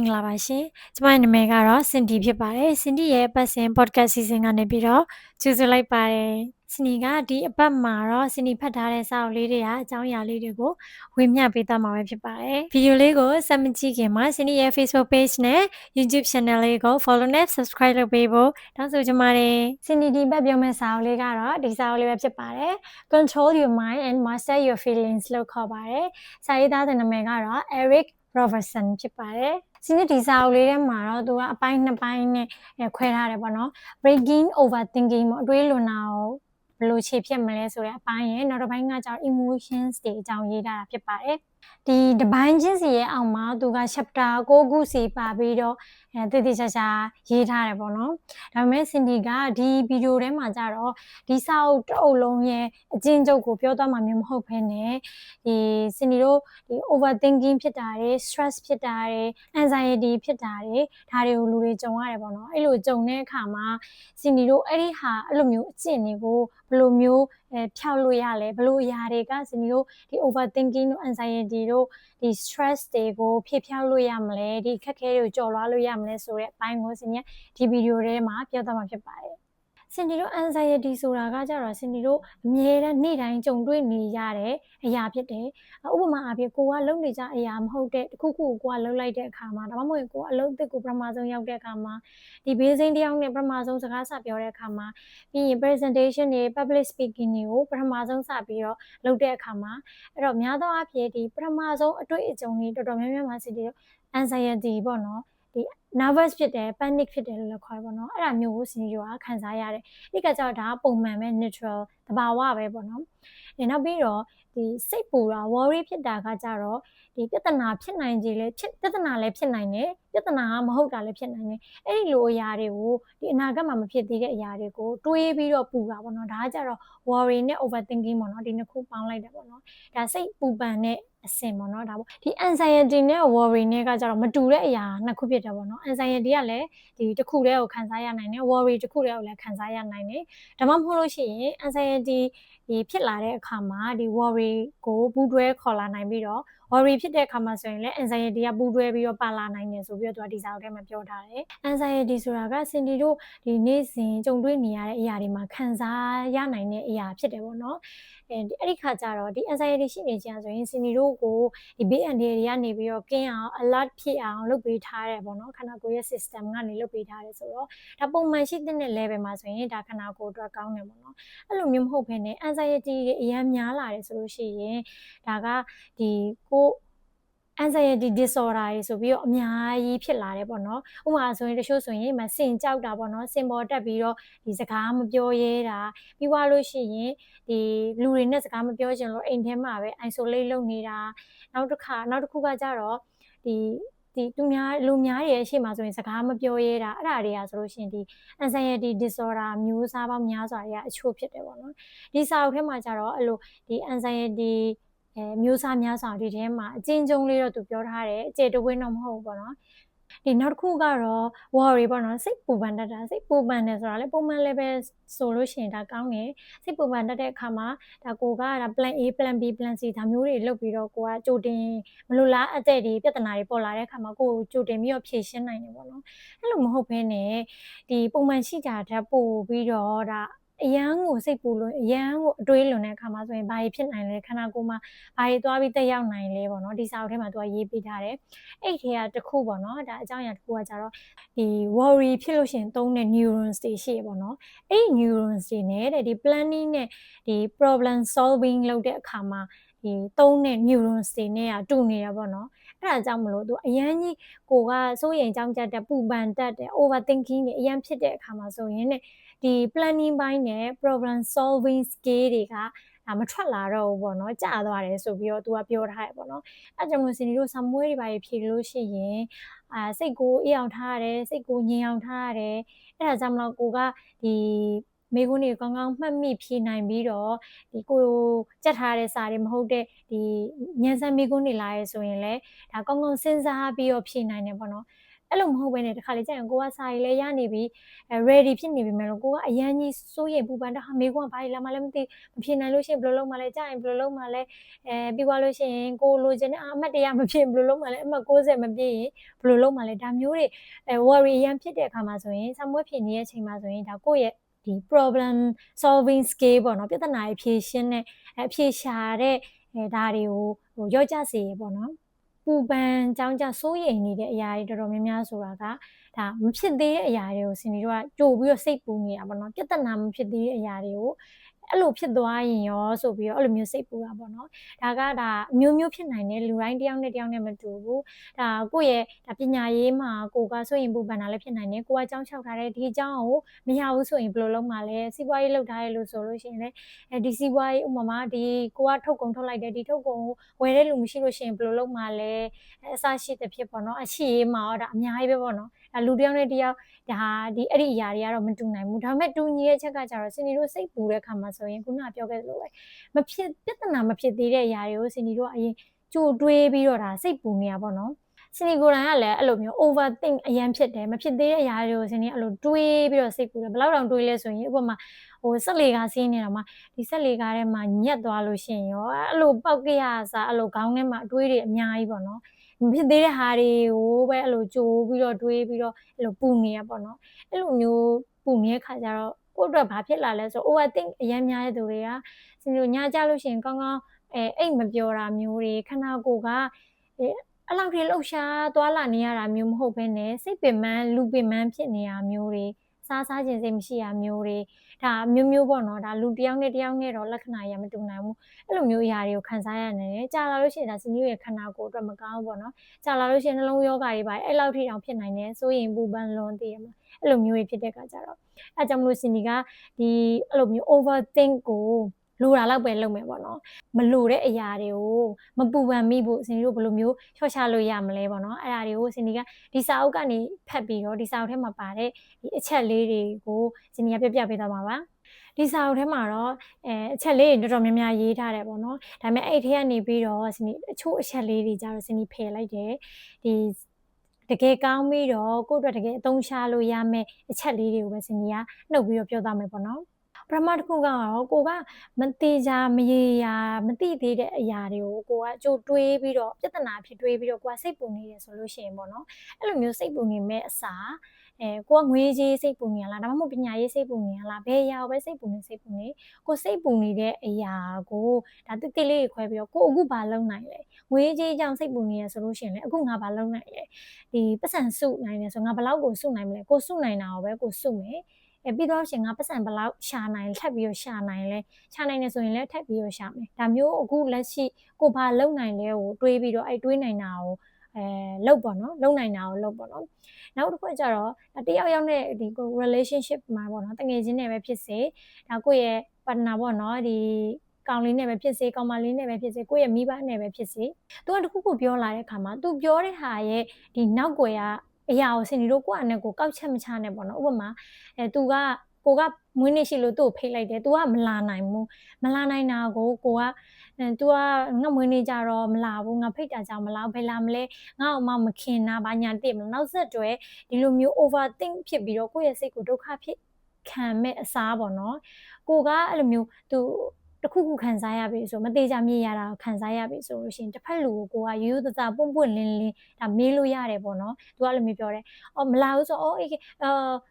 မင်္ဂလာပါရှင်။ကျမနာမည်ကတော့ Cindy ဖြစ်ပါတယ်။ Cindy ရဲ့အပတ်စဉ် podcast season ကနေပြီးတော့ကြိုဆိုလိုက်ပါတယ်။ Cindy ကဒီအပတ်မှာတော့ Cindy ဖတ်ထားတဲ့စာအုပ်လေးတွေအကြောင်းအရာလေးတွေကိုဝေမျှပေးသွားမှာပဲဖြစ်ပါတယ်။ဗီဒီယိုလေးကိုစမကြည့်ခင်မှာ Cindy ရဲ့ Facebook page နဲ့ YouTube channel လေးကို follow နဲ့ subscribe လုပ်ပေးဖို့တောင်းဆိုချင်ပါတယ်။ Cindy ဒီဘက်ပြောမယ့်စာအုပ်လေးကတော့ဒီစာအုပ်လေးပဲဖြစ်ပါတယ်။ Control your mind and master your feelings လို့ခေါ်ပါတယ်။စာရေးသားတဲ့နာမည်ကတော့ Eric Robertson ဖြစ်ပါတယ်။စီးဒီစာအုပ်လေးထဲမှာတော့သူကအပိုင်း2ပိုင်းနဲ့ခွဲထားတယ်ပေါ့နော် breaking overthinking ပေါ့အတွေးလွန်တာကိုဘယ်လိုခြေဖြတ်မလဲဆိုတဲ့အပိုင်းရဲ့နောက်တစ်ပိုင်းကကျတော့ emotions တွေအကြောင်းရေးထားတာဖြစ်ပါတယ်ဒီတစ်ပိုင်းချင်းစီရဲ့အောက်မှာသူက chapter 6ခုစီပါပြီးတော့တည်တည်ချာချာရေးထားတယ်ပေါ့နော်ဒါပေမဲ့ Cindy ကဒီဗီဒီယိုထဲမှာကျတော့ဒီစာအုပ်တစ်အုပ်လုံးရဲ့အကျဉ်းချုပ်ကိုပြောသွားမှာမျိုးမဟုတ်ဘဲနဲ့ဒီ Cindy တို့ဒီ overthinking ဖြစ်တာတွေ stress ဖြစ်တာတွေ anxiety ဖြစ်တာတွေဒါတွေကိုလူတွေကြုံရတယ်ပေါ့နော်အဲ့လိုကြုံတဲ့အခါမှာ Cindy တို့အဲ့လိုမျိုးအကျင့်တွေကိုဘယ်လိုမျိုးဖြောက်လို့ရလဲဘယ်လိုအရာတွေက Cindy တို့ဒီ overthinking တို့ anxiety တို့ဒီ stress တွေကိုဖြည့်ဖြောက်လို့ရမလဲဒီခက်ခဲတွေကိုကျော်လွှားလို့ရမလဲဆိုတဲ့အပိုင်းကို Cindy ဒီဗီဒီယိုထဲမှာပြောသွားမှာဖြစ်ပါတယ်Cindy တို့ anxiety ဆိုတာကကြတော့ Cindy တို့အမြဲတမ်းနေ့တိုင်းကြုံတွေ့နေရတဲ့အရာဖြစ်တယ်ဥပမာအားဖြင့်ကိုကလုပ်နေကြအရာမဟုတ်တဲ့တခုခုကိုကိုကလုပ်လိုက်တဲ့အခါမှာဒါမှမဟုတ်ကိုကအလုပ်အသစ်ကိုပထမဆုံးရောက်တဲ့အခါမှာဒီဘေးစိမ်းတယောက်နဲ့ပထမဆုံးစကားစပြောတဲ့အခါမှာပြီးရင် presentation တွေ public speaking တွေကိုပထမဆုံးစပြီးတော့လုပ်တဲ့အခါမှာအဲ့တော့များသောအားဖြင့်ဒီပထမဆုံးအတွေ့အကြုံတွေတော်တော်များများမှာ Cindy တို့ anxiety ပေါ့နော်ဒီ nervous ဖြစ်တယ် panic ဖြစ်တယ်လို့လည်းခေါ်ပါတော့အဲ့ဒါမျိုးကို Cindy တို့ကခံစားရတယ်ဒီကကြောင့်ဒါကပုံမှန်ပဲ natural သဘာဝပဲပေါ့နော်နောက်ပြီးတော့ဒီစိတ်ပူတာ worry ဖြစ်တာကကြတော့ဒီပြဿနာဖြစ်နိုင်ခြေလဲပြဿနာလည်းဖြစ်နိုင်တယ်ပြဿနာကမဟုတ်တာလည်းဖြစ်နိုင်တယ်အဲ့ဒီလိုအရာတွေကိုဒီအနာဂတ်မှာမဖြစ်သေးတဲ့အရာတွေကိုတွေးပြီးတော့ပူတာပေါ့နော်ဒါကကြတော့ worry နဲ့ overthinking ပေါ့နော်ဒီနှစ်ခုပေါင်းလိုက်တာပေါ့နော်ဒါစိတ်ပူပန်တဲ့အဆင့်ပေါ့နော်ဒါပေါ့ဒီ anxiety နဲ့ worry နဲ့ကကြတော့မတူတဲ့အရာနှစ်ခုဖြစ်တယ်ပေါ့နော် anxiety ကလည်းဒီတစ်ခုတည်းကိုခံစားရနိုင်တယ် worry တစ်ခုတည်းကိုလည်းခံစားရနိုင်တယ်ဒါမှမဟုတ်လို့ရှိရင် anxiety ဒီဖြစ်လာတဲ့အခါမှာဒီ worry ကိုပူးတွဲခေါ်လာနိုင်ပြီးတော့ worry ဖြစ်တဲ့အခါမှာဆိုရင်လည်း anxiety ကပူးတွဲပြီးတော့ပါလာနိုင်တယ်ဆိုပြီးတော့သူကဒီစာအုပ်ထဲမှာပြောထားတယ် anxiety ဆိုတာက Cindy တို့ဒီနေ့စဉ်ကြုံတွေ့နေရတဲ့အရာတွေမှာခံစားရနိုင်တဲ့အရာဖြစ်တယ်ပေါ့နော်အဲ့ဒီခါကျတော့ဒီ anxiety ရှိနေကြဆိုရင် Cindy တို့ကိုဒီဘေးအန္တရာယ်တွေကနေပြီးတော့ကင်းအောင် alert ဖြစ်အောင်လုပ်ပေးထားတယ်ပေါ့နော်ခန္ဓာကိုယ်ရဲ့ system ကနေလုပ်ပေးထားတယ်ဆိုတော့ဒါပုံမှန်ရှိတဲ့ level မှာဆိုရင်ဒါခန္ဓာကိုယ်အတွက်ကောင်းတယ်ပေါ့နော်အဲ့လိုမျိုးမဟုတ်ဘဲနဲ့ anxiety တွေအများများလာတယ်ဆိုလို့ရှိရင်ဒါကဒီကိုanxiety disorder တွေဆိုပြီးတော့အများကြီးဖြစ်လာတယ်ပေါ့နော်ဥပမာဆိုရင်တချို့ဆိုရင်စင်ကြောက်တာပေါ့နော်စင်ပေါ်တက်ပြီးတော့ဒီစကားမပြောရဲတာပြီးသွားလို့ရှိရင်ဒီလူတွေနဲ့စကားမပြောချင်လို့အိမ်ထဲမှာပဲ isolate လုပ်နေတာနောက်တစ်ခုကကြတော့ဒီလူများတွေရဲ့ရှေ့မှာဆိုရင်စကားမပြောရဲတာအဲ့ဒါတွေကဆိုလို့ရှိရင်ဒီ anxiety disorder မျိုးစားပေါင်းများစွာတွေကအချို့ဖြစ်တယ်ပေါ့နော်ဒီစာအုပ်ထဲမှာကြတော့အဲ့လိုဒီ anxietyမျိုးစားများစွာဒီထဲမှာအကျဉ်းချုပ်လေးတော့သူပြောထားတယ်အကျယ်တဝင်းတော့မဟုတ်ဘူးပေါ့နော်ဒီနောက်တစ်ခုကတော့ worry ပေါ့နော်စိတ်ပူပန်တတ်တာစိတ်ပူပန်တယ်ဆိုတာလေပုံမှန် level ဆိုလို့ရှိရင်ဒါကောင်းတယ်စိတ်ပူပန်တတ်တဲ့အခါမှာဒါကိုကဒါ plan A plan B plan C ဒါမျိုးတွေလုပ်ပြီးတော့ကိုကကြိုတင်မလိုလားအပ်တဲ့ဒီပြဿနာတွေပေါ်လာတဲ့အခါမှာကိုကြိုတင်ပြီးတော့ဖြေရှင်းနိုင်တယ်ပေါ့နော်အဲ့လိုမဟုတ်ဘဲနဲ့ဒီပုံမှန်ရှိကြတဲ့ပို့ပြီးတော့ဒါအရန်ကိုစိတ်ပူလို့အရန်ကိုအတွေးလွန်တဲ့အခါမှာဆိုရင်ဘာတွေဖြစ်နိုင်လဲခန္ဓာကိုယ်မှာဘာတွေသွားပြီးတက်ရောက်နိုင်လဲပေါ့နော်ဒီစာအုပ်ထဲမှာသူကရေးပေးထားတယ်အဲ့ထဲကတစ်ခုပေါ့နော်ဒါအကြောင်းအရာတစ်ခုကကြတော့ဒီ worry ဖြစ်လို့ရှိရင်သုံးတဲ့ neurons တွေရှိရပေါ့နော်အဲ့ neurons တွေနဲ့တဲ့ဒီ planning နဲ့ဒီ problem solving လုပ်တဲ့အခါမှာဒီသုံးတဲ့ neurons တွေနဲ့ကတူနေတာပေါ့နော်အဲ့ဒါကြောင့်မလို့သူအရန်ကြီးကိုကစိုးရိမ်ကြောင့်ကြတဲ့ပူပန်တတ်တဲ့ overthinking တွေအရန်ဖြစ်တဲ့အခါမှာဆိုရင်တဲ့ဒီ planning ပိုင်းနဲ့ problem solving skill တွေကဒါမထွက်လာတော့ဘူးပေါ့နော်ကြာသွားတယ်ဆိုပြီးတော့သူကပြောထားရပေါ့နော်အဲ့ကြောင့်မို့ Cindy တို့စာမွေးတွေပါဖြေလို့ရှိရင်စိတ်ကိုအေးအောင်ထားရတယ်စိတ်ကိုငြိမ်အောင်ထားရတယ်အဲ့ဒါကြောင့်မလို့ကိုကဒီမိကုန်းတွေကောင်းကောင်းမှတ်မိဖြေနိုင်ပြီးတော့ဒီကိုကြက်ထားတဲ့စာတွေမဟုတ်တဲ့ဒီညံစမ်းမိကုန်းတွေလာရဲဆိုရင်လည်းဒါကောင်းကောင်းစဉ်းစားပြီးတော့ဖြေနိုင်တယ်ပေါ့နော် အဲ့လိုမဟုတ်ဘဲနဲ့တစ်ခါလေကြာရင်ကိုကစာရေးလဲရနေပြီ ready ဖြစ်နေပြီမယ်လို့ကိုကအရန်ကြီးစိုးရိမ်ပူပန်တော့မေကွန်းဘာလဲလာမှလည်းမသိမဖြစ်နိုင်လို့ရှိရင်ဘယ်လိုလုပ်မှလဲကြာရင်ဘယ်လိုလုပ်မှလဲပြီးသွားလို့ရှိရင်ကိုလိုချင်တဲ့အမှတ်တရမဖြစ်ဘယ်လိုလုပ်မှလဲအမှတ်60မပြည့်ရင်ဘယ်လိုလုပ်မှလဲဒါမျိုးတွေworry အရန်ဖြစ်တဲ့အခါမှာဆိုရင်စာမွေးဖြစ်နေတဲ့အချိန်မှာဆိုရင်ဒါကိုယ့်ရဲ့ဒီ problem solving skill ပေါ့နော်ပြဿနာဖြေရှင်းတဲ့အဖြေရှာတဲ့ဒါတွေကိုရော့ကျစေရပေါ့နော်ပူပန်ကြောင်းကြစိုးရိမ်နေတဲ့အရာတွေတော်တော်များများဆိုတာကဒါမဖြစ်သေးတဲ့အရာတွေကိုစင်ဒီတို့ကကြိုပြီးတော့စိတ်ပူနေတာပေါ့နော်ပြဿနာမဖြစ်သေးတဲ့အရာတွေကိုအဲ့လိုဖြစ်သွားရင်ရောဆိုပြီးတော့အဲ့လိုမျိုးစိတ်ပူတာပေါ့နော်ဒါမျိုးမျိုးဖြစ်နိုင်တယ်လူတိုင်းတယောက်နဲ့တယောက်နဲ့မတူဘူးဒါကိုယ့်ရဲ့ဒါပညာရေးမှာကိုကဆိုရင်ပူပန်တာလည်းဖြစ်နိုင်တယ်ကိုကအကြောင်းချောက်ထားတယ်ဒီအကြောင်းကိုမရဘူးဆိုရင်ဘယ်လိုလုပ်မှလဲစီးပွားရေးလုပ်ထားရလို့ဆိုလို့ရှိရင်လည်းဒီစီးပွားရေးဥပမာဒီကိုကထုတ်ကုန်ထုတ်လိုက်တယ်ဒီထုတ်ကုန်ကိုဝယ်တဲ့လူမရှိလို့ရှိရင်ဘယ်လိုလုပ်မှလဲအစရှိတဲ့ဖြစ်ပေါ့နော်အရှိရေးမှာတော့ဒါအများကြီးပဲပေါ့နော်ဒါလူတယောက်နဲ့တယောက်ဒါဒီအဲ့ဒီအရာတွေကတော့မတူနိုင်ဘူးဒါပေမဲ့တူညီတဲ့ချက်ကကြတော့စင်ဒီတို့စိတ်ပူတဲ့ခါမှာဆိုရင်ခုနပြောခဲ့သလိုပဲမဖြစ်ပြဿနာမဖြစ်သေးတဲ့အရာတွေကိုစင်ဒီတို့ကအရင်ကြိုတွေးပြီးတော့ဒါစိတ်ပူနေတာပေါ့နော်စင်ဒီကိုယ်တိုင်ကလည်းအဲ့လိုမျိုး overthink အရင်ဖြစ်တယ်မဖြစ်သေးတဲ့အရာတွေကိုစင်ဒီအဲ့လိုတွေးပြီးတော့စိတ်ပူတယ်ဘယ်လောက်တောင်တွေးလဲဆိုရင်ဥပမာဆက်လေကားစီးနေတာမှာဒီဆက်လေကားထဲမှာညက်သွားလို့ရှိရင်ရောအဲ့လိုပောက်ကရစားအဲ့လိုခေါင်းထဲမှာအတွေးတွေအများကြီးပေါ့နော်မဖြစ်သေးတဲ့ဟာတွေကိုပဲအဲ့လိုကြိုးပြီးတော့တွေးပြီးတော့အဲ့လိုပူနေရပေါ့နော်အဲ့လိုမျိုးပူနေတဲ့ခါကျတော့ကိုယ့်အတွက်ဘာဖြစ်လာလဲဆို overthink အရင်များတဲ့သူတွေကစင်ညကြလို့ရှိရင်ကောင်းကောင်းအိတ်မပြောတာမျိုးတွေခန္ဓာကိုယ်ကအဲ့လောက်ထိလှုပ်ရှားသွားလာနေရတာမျိုးမဟုတ်ဘဲနဲ့စိတ်ပင်ပန်းလူပင်ပန်းဖြစ်နေတာမျိုးတွေစားခြင်းစိတ်မရှိတာမျိုးတွေဒါမျိုးပေါ့နော်ဒါလူတယောက်နဲ့တယောက်နဲ့တော့လက္ခဏာရမတူနိုင်ဘူးအဲ့လိုမျိုးအရာတွေကိုခံစားရနေတယ်ကြာလာလို့ရှိရင်ဒါစင်ကြီးရဲ့ခန္ဓာကိုယ်အတွက်မကောင်းဘူးပေါ့နော်ကြာလာလို့ရှိရင်နှလုံးရောဂါတွေပါအဲ့လောက်ထိတောင်ဖြစ်နိုင်တယ်စိုးရင်ပူပန်လွန်တည်ရမှာအဲ့လိုမျိုးတွေဖြစ်တဲ့အခါကျတော့အဲ့ကြောင့်မလို့စင်ကြီးကဒီအဲ့လိုမျိုး overthink ကိုလိုတာလောက်ပဲလုပ်မယ်ပေါ့နော်မလိုတဲ့အရာတွေကိုမပူပန်မိဖို့စင်ကြီးတို့ဘယ်လိုမျိုးချော့ချလို့ရမလဲပေါ့နော်အဲ့ဒါတွေကိုစင်ကြီးကဒီစာအုပ်ကနေဖတ်ပြီးတော့ဒီစာအုပ်ထဲမှာပါတဲ့ဒီအချက်လေးတွေကိုစင်ကြီးကပြပေးသွားမှာပါဒီစာအုပ်ထဲမှာတော့အချက်လေးတွေတော်တော်များများရေးထားတယ်ပေါ့နော်ဒါပေမဲ့အဲ့ထဲကနေပြီးတော့စင်ကြီးအချို့အချက်လေးတွေကြတော့စင်ကြီးဖယ်လိုက်တယ်ဒီတကယ်ကောင်းပြီးတော့ကိုယ့်အတွက်တကယ်အသုံးချလို့ရမယ့်အချက်လေးတွေကိုပဲစင်ကြီးကနှုတ်ပြီးတော့ပြောသွားမယ်ပေါ့နော်ပထမတစ်ခုကတော့ကိုကမသေးချာမရေရာမသိသေးတဲ့အရာတွေကိုကိုကကြိုတွေးပြီးတော့ပြဿနာဖြစ်တွေးပြီးတော့ကိုကစိတ်ပူနေတယ်ဆိုလို့ရှိရင်ပေါ့နော်အဲ့လိုမျိုးစိတ်ပူနေမဲ့အစားကိုကငွေကြေးစိတ်ပူနေရလားဒါမှမဟုတ်ပညာရေးစိတ်ပူနေရလားဘယ်အရာကိုပဲစိတ်ပူနေကိုစိတ်ပူနေတဲ့အရာကိုဒါတိတိလေးခွဲပြီးတော့ကိုအခုဘာလုပ်နိုင်လဲငွေကြေးကြောင့်စိတ်ပူနေရဆိုလို့ရှိရင်လည်းအခုငါဘာလုပ်နိုင်လဲဒီပတ်စံစုနိုင်တယ်ဆိုငါဘယ်လောက်ကိုစုနိုင်မလဲကိုစုနိုင်တာကိုပဲကိုစုမယ်ပြီးတော့ရှင်ငါပတ်စံဘယ်လောက်ရှာနိုင်ထပ်ပြီးတော့ရှာနိုင်လဲရှာနိုင်တယ်ဆိုရင်လည်းထပ်ပြီးတော့ရှာမယ်ဒါမျိုးအခုလက်ရှိကိုဘာလုပ်နိုင်လဲကိုတွေးပြီးတော့အဲ့တွေးနိုင်တာကိုလုပ်ပေါ့နော်လုပ်နိုင်တာကိုလုပ်ပေါ့နော်နောက်တစ်ခုကျတော့တယောက်နဲ့ဒီကို relationship မှာပေါ့နော်တငယ်ချင်းနဲ့ပဲဖြစ်စေဒါကိုယ့်ရဲ့ partner ပေါ့နော်ဒီကောင်လေးနဲ့ပဲဖြစ်စေကောင်မလေးနဲ့ပဲဖြစ်စေကိုယ့်ရဲ့မိဘနဲ့ပဲဖြစ်စေသူကတခုခုပြောလာတဲ့အခါမှာသူပြောတဲ့ဟာရဲ့ဒီနောက်ွယ်ကအရာကိုစင်ဒီတို့ကိုယ့်အနေကိုကောက်ချက်မချနဲ့ပေါ့နော်ဥပမာသူကကိုကမွေးနေ့ရှိလို့သူ့ကိုဖိတ်လိုက်တယ်။ तू ကမလာနိုင်ဘူး။မလာနိုင်တာကိုကိုကतू ကငါမွေးနေ့ကြတော့မလာဘူး။ငါဖိတ်တာကြောင့်မလာဘူး။ဘယ်လာမလဲ။ငါ့ကိုမှမခင်တာဘာညာတိမလား။နောက်ဆက်တွဲဒီလိုမျိုး overthink ဖြစ်ပြီးတော့ကိုယ့်ရဲ့စိတ်ကိုဒုက္ခဖြစ်ခံမဲ့အစားပေါ့နော်။ကိုကအဲ့လိုမျိုး तू တခုခုခံစားရပြီဆိုမသေးချာမြင်ရတာကိုခံစားရပြီဆိုလို့ရှိရင်တစ်ဖက်လူကိုကိုကရိုးသားသားပွန့်ပွန့်လင်းလင်းဒါမေးလို့ရတယ်ပေါ့နော်။ तू ကလည်းမျိုးပြောတယ်။အော်မလာဘူးဆိုအော်အေး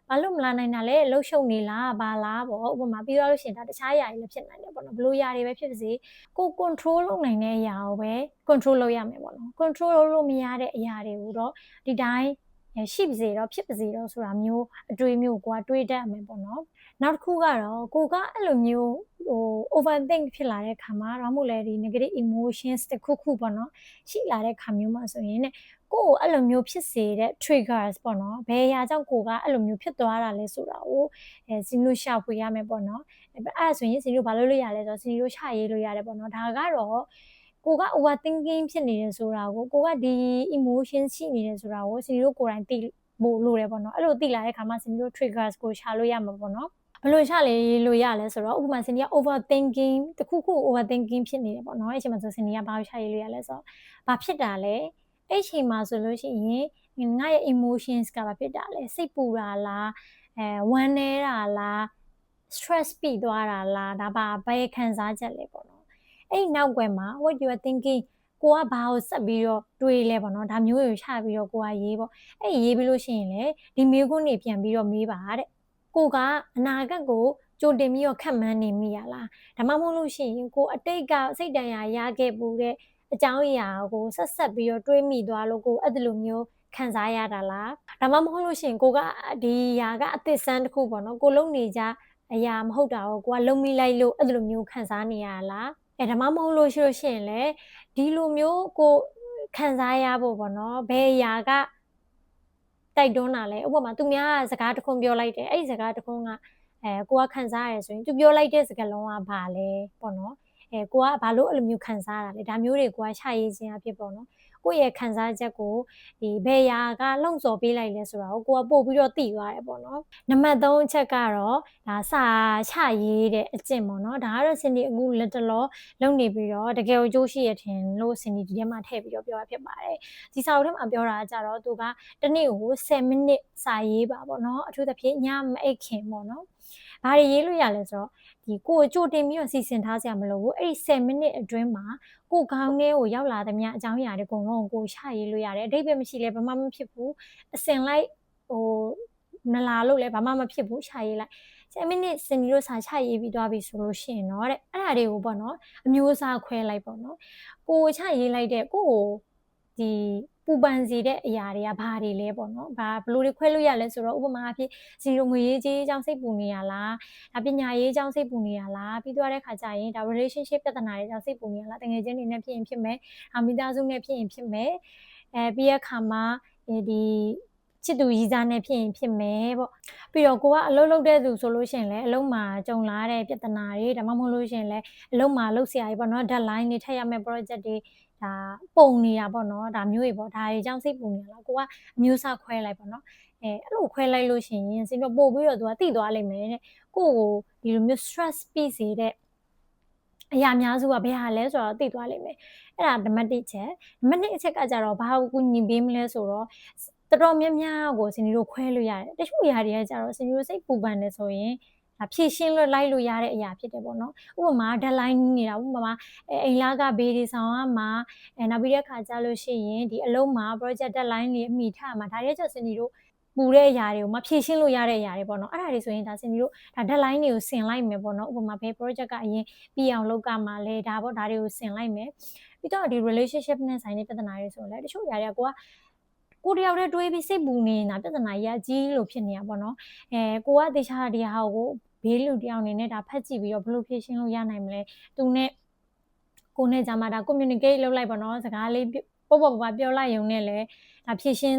ဘာလို့မလာနိုင်တာလဲလှုပ်ရှုပ်နေလားဘာလားပေါ့ဥပမာပြီးတော့လို့ရှိရင်ဒါတခြားຢာတွေလည်းဖြစ်နိုင်တယ်ပေါ့နော်ဘလို့ຢာတွေပဲဖြစ်ပါစေကို control လုပ်နိုင်တဲ့အရာကိုပဲ control လုပ်ရမယ်ပေါ့နော် control လုပ်မရတဲ့အရာတွေကိုတော့ဒီတိုင်းရှိပါစေတော့ဖြစ်ပါစေတော့ဆိုတာမျိုးအတွေးမျိုးကိုကတွေးတတ်မယ်ပေါ့နော်နောက်တစ်ခုကတော့ကိုကအဲ့လိုမျိုးoverthink ဖြစ်လာတဲ့ခါမှာတော့မဟုတ်လေဒီ negative emotions တခုခုပေါ့နော်ရှိလာတဲ့ခါမျိုးမှာဆိုရင်ကိုယ်အဲ့လိုမျိုးဖြစ်စေတဲ့ triggers ပေါ့နော်ဘယ်အရာကြောင့်ကိုကအဲ့လိုမျိုးဖြစ်သွားတာလဲဆိုတာကိုစီနိုရှာဖွေရမယ်ပေါ့နော်အဲ့ဒါဆိုရင်စီနိုဘာလုပ်လို့ရလဲဆိုတော့စီနိုချရေးလို့ရတယ်ပေါ့နော်ဒါကတော့ကိုက overthinking ဖြစ်နေတယ်ဆိုတာကိုကဒီ emotion ရှိနေတယ်ဆိုတာကိုစီနိုကိုယ်တိုင်သိဖို့လိုတယ်ပေါ့နော်အဲ့လိုသိလာတဲ့ခါမှာစီနို triggers ကိုရှာလို့ရမှာပေါ့နော်ဘယ်လိုချလို့ရလဲဆိုတော့ဥပမာစင်ဒီက overthinking တခုခု overthinking ဖြစ်နေတယ်ပေါ့နော်အဲ့ချိန်မှာဆိုစင်ဒီကဘာလို့ချရေးလို့ရလဲဆိုတော့ဘာဖြစ်တာလဲအဲ့ချိန်မှာဆိုလို့ရှိရင် ငါရဲ့ emotions ကဘာဖြစ်တာလဲစိတ်ပူတာလားဝမ်းနည်းတာလား stress ပြီးသွားတာလားဒါပါဘယ်ခံစားချက်လဲပေါ့နော်အဲ့နောက်ွယ်မှာ what you are thinking ကိုကဘာကိုဆက်ပြီးတော့တွေးလဲပေါ့နော်ဒါမျိုးကိုချပြီးတော့ကိုကရေးပေါ့အဲ့ရေးပြီးလို့ရှိရင်လေဒီမေးခွန်းတွေပြန်ပြီးတော့မေးပါတဲ့ကိုကအနာဂတ်ကိုကြိုတင်ပြီးတော့ခက်မှန်းနေမိရလားဒါမှမဟုတ်လို့ရှိရင်ကိုအတိတ်ကစိတ်တန်ရာရခဲ့ပူတဲ့အကြောင်းအရာကိုဆက်ပြီးတော့တွေးမိသွားလို့ကိုအဲ့လိုမျိုးခံစားရတာလားဒါမှမဟုတ်လို့ရှိရင်ကိုကဒီຢာကအသစ်စမ်းတစ်ခုပေါ့နော်ကိုလုံနေကြအရာမဟုတ်တာကိုကိုကလုံမိလိုက်လို့အဲ့လိုမျိုးခံစားနေရလားဒါမှမဟုတ်လို့ရှိရင်လေဒီလိုမျိုးကိုခံစားရဖို့ပေါ့နော်ဘယ်ຢာကတိုက်တွန်းတာလဲဥပမာသူများကစကားတစ်ခုပြောလိုက်တယ်အဲ့ဒီစကားတစ်ခုကကိုကခံစားရတယ်ဆိုရင်သူပြောလိုက်တဲ့စကားလုံးကဘာလဲပေါ့နော်ကိုကဘာလို့အဲ့လိုမျိုးခံစားတာလဲဒါမျိုးတွေကိုကချရေးခြင်းအဖြစ်ပေါ့နော်ကိုယ့်ရဲ့ခံစားချက်ကိုဒီဘယ်ຢာကလှုံ့ဆော်ပေးလိုက်လဲဆိုတာကိုကိုကပို့ပြီးတော့သိသွားတယ်ပေါ့နော်နံပါတ်3အချက်ကတော့ဒါစာချရေးတဲ့အကျင့်ပေါ့နော်ဒါကတော့စင်ဒီအခုလက်တလောလုပ်နေပြီးတော့တကယ်ကိုကြိုးရှိရထင်လို့စင်ဒီဒီထဲမှာထည့်ပြီးတော့ပြောရဖြစ်ပါတယ်ဒီစာအုပ်ထဲမှာပြောတာကြတော့သူကတစ်နေ့ကို10မိနစ်စာရေးပါပေါ့နော်အထူးသဖြင့်ညမအိတ်ခင်ပေါ့နော်ဘာတွေရေးလို့ရလဲဆိုတော့ဒီကိုကြိုတင်ပြီးတော့စီစဉ်ထားစရာမလိုဘူးအဲ့ဒီ10မိနစ်အတွင်းမှာကိုခေါင်းထဲကိုရောက်လာသမျှအကြောင်းအရာတွေအကုန်လုံးကိုချရေးလို့ရတယ်အဓိပ္ပာယ်မရှိလဲဘာမှမဖြစ်ဘူးအစင်လိုက်မလာလို့လဲဘာမှမဖြစ်ဘူးချရေးလိုက်10မိနစ်စင်ကြီးတို့စာချရေးပြီးသွားပြီဆိုလို့ရှိရင်တော့တဲ့အဲ့ဒါတွေကိုပေါ့နော်အမျိုးအစားခွဲလိုက်ပေါ့နော်ကိုချရေးလိုက်တဲ့ကိုဒီပူပန်စီတဲ့အရာတွေကဘာတွေလဲပေါ့နော်ဘာဘလို့တွေခွဲလို့ရလဲဆိုတော့ဥပမာအဖြစ်စီလိုငွေရေးကြေးအကြောင်းစိတ်ပူနေရလားဒါပညာရေးအကြောင်းစိတ်ပူနေရလားပြီးသွားတဲ့ခါကျရင်ဒါ relationship ပြဿနာတွေအကြောင်းစိတ်ပူနေရလားတကယ်ချင်းတွေနဲ့ဖြစ်ရင်ဖြစ်မယ်မိသားစုနဲ့ဖြစ်ရင်ဖြစ်မယ်ပြီးရခါမှာဒီချစ်သူရည်စားနဲ့ဖြစ်ရင်ဖြစ်မယ်ပေါ့ပြီးတော့ကိုကအလုပ်လုပ်တဲ့သူဆိုလို့ရှိရင်လည်းအလုပ်မှာကြုံလာတဲ့ပြဿနာတွေဒါမှမဟုတ်လို့ရှိရင်လည်းအလုပ်မှာလုပ်စရာတွေပေါ့နော် deadline တွေထပ်ရမယ့် project တွေဒါပုံနေတာပေါ့နော်ဒါမျိုးတွေပေါ့ဒါတွေအကြောင်းစိတ်ပူနေလားကိုကအမျိုးအစားခွဲလိုက်ပေါ့နော်အဲ့လိုခွဲလိုက်လို့ရှိရင်စင်တော့ပို့ပြီးတော့သူကတိသွားလိမ့်မယ်တဲ့ကိုဒီလိုမျိုး stress ပြီးစေတဲ့အရာများစုကဘယ်ဟာလဲဆိုတော့သိသွားလိမ့်မယ်အဲ့ဒါနံပါတ်1ချက်နံပါတ်2အချက်ကကြတော့ဘာကိုကူညီပေးမလဲဆိုတော့တော်တော်များများကိုစင်ဒီတို့ခွဲလို့ရတယ်တချို့အရာတွေကကြတော့စင်ဒီတို့စိတ်ပူပန်နေဆိုရင်ဖြည့်ရှင်းလို့လိုက်လို့ရတဲ့အရာဖြစ်တယ်ပေါ့နော်ဥပမာ deadline နေတာဥပမာအိမ်လာကဘေးတွေဆောင်ရမှာနောက်ပြီးတဲ့ခါကျလို့ရှိရင်ဒီအလုံးမှာ project deadline တွေအမိထားမှာဒါတွေကျစင်ဒီတို့ပူတဲ့အရာတွေကိုမဖြည့်ရှင်းလို့ရတဲ့အရာတွေပေါ့နော်အဲ့ဒါတွေဆိုရင်ဒါစင်ဒီတို့ဒါ deadline တွေကိုဆင်လိုက်မယ်ပေါ့နော်ဥပမာဘယ် project ကအရင်ပြီးအောင်လုပ်ကမှာလဲဒါပေါ့ဒါတွေကိုဆင်လိုက်မယ်ပြီးတော့ဒီ relationship နဲ့ဆိုင်တဲ့ပြဿနာတွေဆိုလည်းတချို့ຢာတွေကကိုတယောက်တည်းတွေးပြီးစိတ်ပူနေတာပြဿနာကြီးလို့ဖြစ်နေတာပေါ့နော်ကိုကတေချာဒီဟာကိုဘေးလူတယောက်အနေနဲ့ဒါဖတ်ကြည့်ပြီးတော့ဘယ်လိုဖြေရှင်းလို့ရနိုင်မလဲသူနဲ့ကိုနဲ့ကြမှာဒါ communicate လုပ်လိုက်ပေါ့နော်စကားလေးပေါ့ပေါ့ပါပြောလိုက်ရုံနဲ့လည်းဒါဖြေရှင်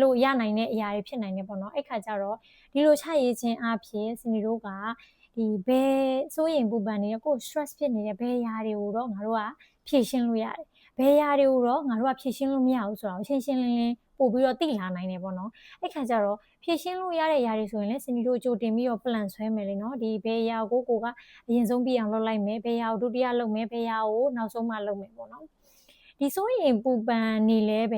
းလို့ရနိုင်တဲ့အရာတွေဖြစ်နိုင်တယ်ပေါ့နော်အဲ့ခါကျတော့ဒီလိုချရေးခြင်းအပြင်စင်တို့ကဒီဘယ်စိုးရင်ပူပန်နေတဲ့ကို stress ဖြစ်နေတဲ့ဘယ်ຢာတွေကိုတော့ငါတို့ကဖြေရှင်းလို့ရတယ်ဘယ်ຢာတွေကိုတော့ငါတို့ကဖြေရှင်းလို့မရဘူးဆိုတော့ရှင်းရှင်းလင်းလင်းပို့ပြီးတော့သိလာနိုင်တယ်ပေါ့နော်အဲ့ခါကျတော့ဖြည့်ရှင်းလို့ရတဲ့ຢာတွေဆိုရင်လည်းစင်ဒီတို့ကြိုတင်ပြီးတော့ plan ဆွဲမယ်လေနော်ဒီဘယ်ຢာကိုကအရင်ဆုံးပြီးအောင်လုပ်လိုက်မယ်ဘယ်ຢာကိုဒုတိယလုပ်မယ်ဘယ်ຢာကိုနောက်ဆုံးမှလုပ်မယ်ပေါ့နော်ဒီဆိုရင်ပူပန်နေလဲပ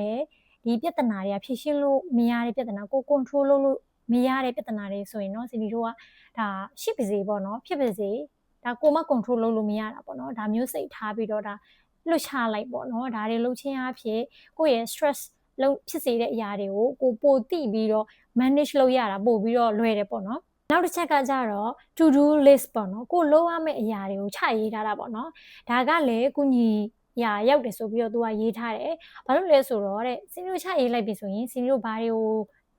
ဲဒီပြဿနာတွေကဖြည့်ရှင်းလို့မရတဲ့ပြဿနာကို control လုပ်လို့မရတဲ့ပြဿနာတွေဆိုရင်เนาะစင်ဒီတို့ကဒါရှိပါစေပေါ့เนาะဖြစ်ပါစေဒါကိုမ control လုပ်လို့မရတာပေါ့เนาะဒါမျိုးစိတ်ထားပြီးတော့ဒါလွတ်ချလိုက်ပေါ့เนาะဒါတွေလှုပ်ချင်းအဖြစ်ကိုယ့်ရဲ့ stress လုံးဖြစ်စေတဲ့အရာတွေကိုပိုတိပြီးတော့ manage လုပ်ရတာပို့ပြီးတော့လွယ်တယ်ပေါ့နော်နောက်တစ်ချက်ကကြတော့ to do list ပေါ့နော်ကိုလုပ်ရမယ့်အရာတွေကိုချရေးထားတာပေါ့နော်ဒါကလည်းကုညီရာရောက်တယ်ဆိုပြီးတော့သူကရေးထားတယ်ဘာလို့လဲဆိုတော့တဲ့စင်တို့ချရေးလိုက်ပြီဆိုရင်စင်တို့ဘာတွေကို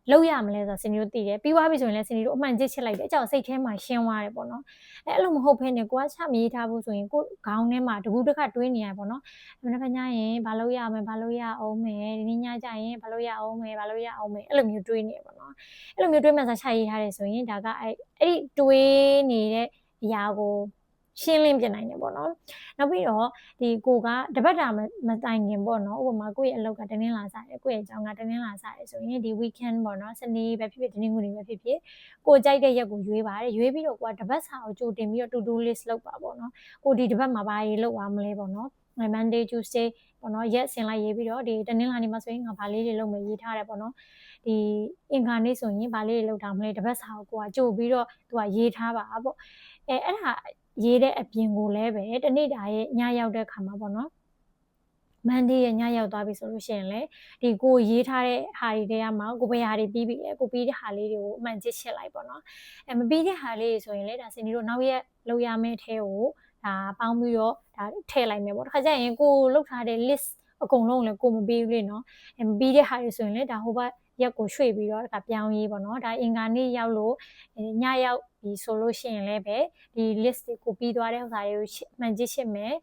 လောက်ရမလဲဆိုတော့စင်တို့သိတယ်ပြီးသွားပြီဆိုရင်လည်းစင်တို့အမှန်ကြည့်ချစ်လိုက်တယ်အကြောင်းစိတ်ထဲမှာရှင်းသွားတယ်ပေါ့နော်အဲ့လိုမဟုတ်ဘဲနဲ့ကိုကချမရေးထားဘူးဆိုရင်ကိုခေါင်းထဲမှာတကူးတစ်ခါတွေးနေရပေါ့နော်မနေ့ကညရင်ဘာလို့ရမယ်ဘာလို့ရအောင်မယ်ဒီနေ့ညကျရင်ဘာလို့ရအောင်မယ်ဘာလို့ရအောင်မယ်အဲ့လိုမျိုးတွေးနေရပေါ့နော်အဲ့လိုမျိုးတွေးမှစာချရေးထားတယ်ဆိုရင်ဒါကအဲ့ဒီတွေးနေတဲ့အရာကိုရှင်းလင်းပြနိုင်တယ်ပေါ့နော်နောက်ပြီးတော့ဒီကိုကတပတ်တာမတိုင်ခင်ပေါ့နော်ဥပမာကိုယ့်ရဲ့အလုပ်ကတင်းလာစားတယ်ကိုယ့်ရဲ့အကြောင်းကတင်းလာစားတယ်ဆိုရင်ဒီ weekend ပေါ့နော်စနေပဲဖြစ်ဖြစ်တင်းငွေပဲဖြစ်ဖြစ်ကိုကြိုက်တဲ့ရက်ကိုရွေးပါတယ်ရွေးပြီးတော့ကိုကတပတ်စာကိုကြိုတင်ပြီးတော့ to do list လုပ်ပါပေါ့နော်ကိုဒီတပတ်မှာဘာတွေလုပ်ရမလဲပေါ့နော် Monday Tuesday ပေါ့နော်ရက်ဆင်လိုက်ရေးပြီးတော့ဒီတနင်္လာနေ့မှာဆိုရင်ငါဘာလေးတွေလုပ်မယ်ရေးထားတယ်ပေါ့နော်ဒီအင်္ဂါနေ့ဆိုရင်ဘာလေးတွေလုပ်ထားမလဲတစ်ပတ်စာကိုကြိုပြီးတော့သူကရေးထားပါပေါ့အဲ့ဒါရေးတဲ့အပြင်ကိုလည်းပဲတနေ့တာရဲ့ညရောက်တဲ့ခါမှာပေါ့နော်မန်ဒေးရဲ့ညရောက်သွားပြီဆိုလို့ရှိရင်လေဒီကိုရေးထားတဲ့ဟာတွေတဲမှာကိုဘယ်ဟာတွေပြီးပြီလဲကိုပြီးတဲ့ဟာလေးတွေကိုအမှန်ချစ်ချစ်လိုက်ပေါ့နော်မပြီးတဲ့ဟာလေးဆိုရင်လေဒါစင်ဒီတို့နောက်ရက်လောက်ရမယ့်ထဲကိုဒါပေါင်းပြီးတော့ဒါထည့်လိုက်မယ်ပေါ့တခါကျရင်ကိုလောက်ထားတဲ့ list အကုန်လုံးလည်းကိုမပြီးဘူးလေနော်မပြီးတဲ့ဟာတွေဆိုရင်လေဒါဟိုဘက်ရက်ကိုရွှေ့ပြီးတော့ဒါပြောင်းရေးပေါ့နော်ဒါအင်္ဂါနေ့ရောက်လို့ညရောက်ဒီဆိုလို့ရှိရင်လည်းပဲဒီ list ကိုပြီးသွားတဲ့ဥစ္စာတွေကိုမှန်ကြည့်ရှင်းမယ်